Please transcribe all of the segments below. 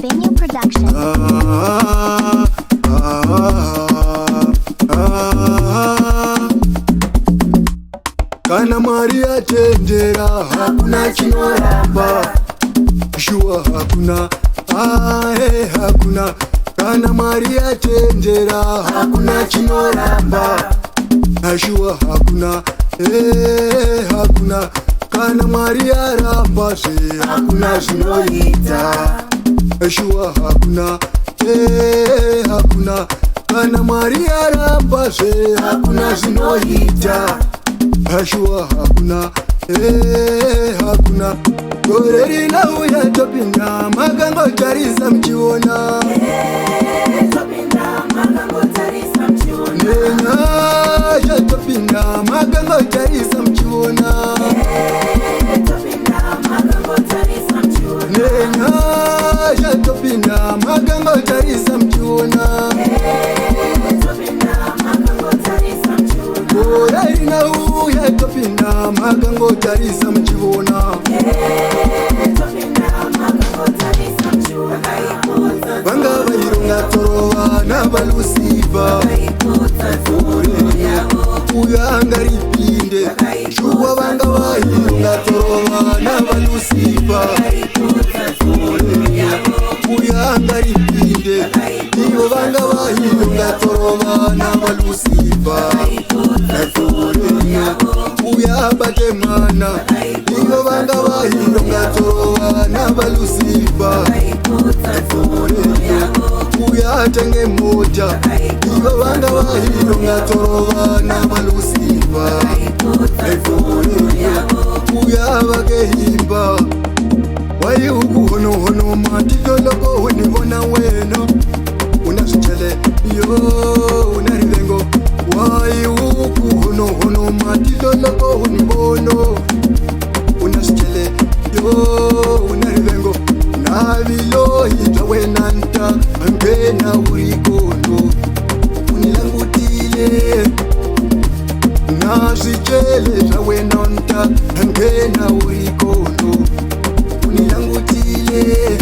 Venue Production. Kana Maria chenjera hakuna chinoramba, shua hakuna, hakuna. Kana Maria chenjera hakuna chinoramba, shua hakuna, hakuna. Kana Maria ramba se hakuna zvinoita, shua hakuna, hakuna. Kana Maria ramba se hakuna zvinoita, shua hakuna, hakuna. Gore rinauya topinda makangotarisa mchiona, nenyasha topinda makangotarisa mchiona, nenyasha topinda makangotarisa mchiona, gore rinauya topinda makangotarisa mchiona. Vanga vaironga torova navalusiva, uya angaripinde. Shuwa vanga vaironga torova navalusiva, uya angaripinde. Ivo vanga vaironga torova navalusiva, uya abate mwana. Ivo vanga vaironga torova navalusiva, uya atenge mota. Ivo vanga vaironga torova navalusiva, uya avake himba. Wai ukuhonohono matitoloko univona weno, unazvichele yo unarivengo. Wai ukuhonohono matitoloko univono, unazvichele yo unarivengo. Navilohita wenanta angena urikono, unilangutile. Nazvichele zvawenanta angena urikono, unilangutile.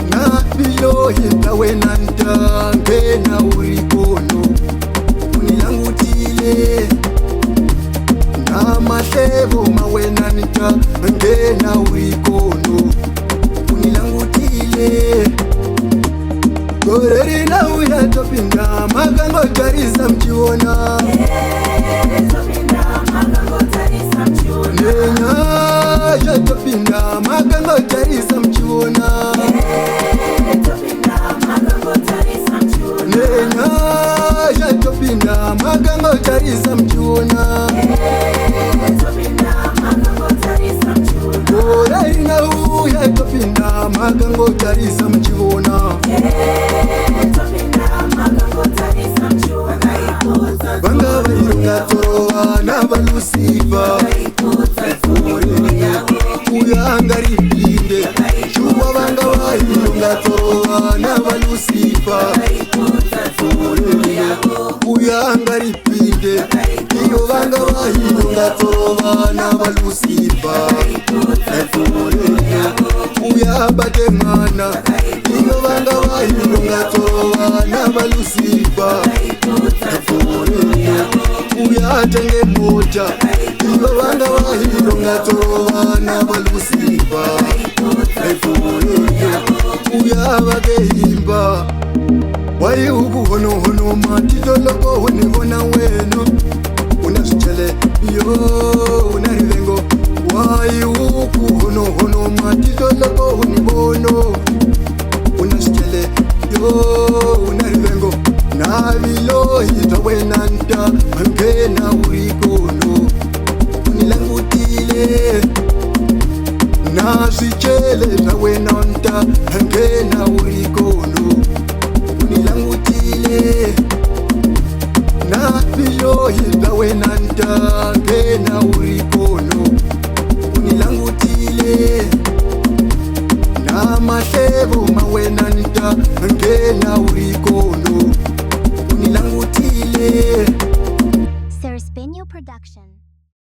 Navilohita wenanta angena urikono, unilangutile. Namahlebo mawenanta angena urikono, unilangutile. Gore rinauya topinda makangotarisa mchiona, nenyasha topinda makangotarisa mchiona, nenyasha topinda makangotarisa mchiona. Gore rinauya topinda makangotarisa mchiona. Vanga vaironga torova navalusiva, uya angaripinde. Shuwa vanga vaironga torova navalusiva, uya angaripinde. Iyo vanga vaironga torova navalusiva, uya abate mwana. Iyo vanga vaironga torova navalusiva, uya atenge mota. Iyo vanga vaironga torova navalusiva, uya avake himba. Wai ukuhonohono matitoloko univona weno, unazvichele yo unarivengo. Wai ukuhonohono matitoloko univono, unazvichele yo unarivengo. Navilohita wenanta angena urikono, unilangutile. Nazvichele zvawenanta angena urikono, unilangutile. Navilohita wenanta angena urikono,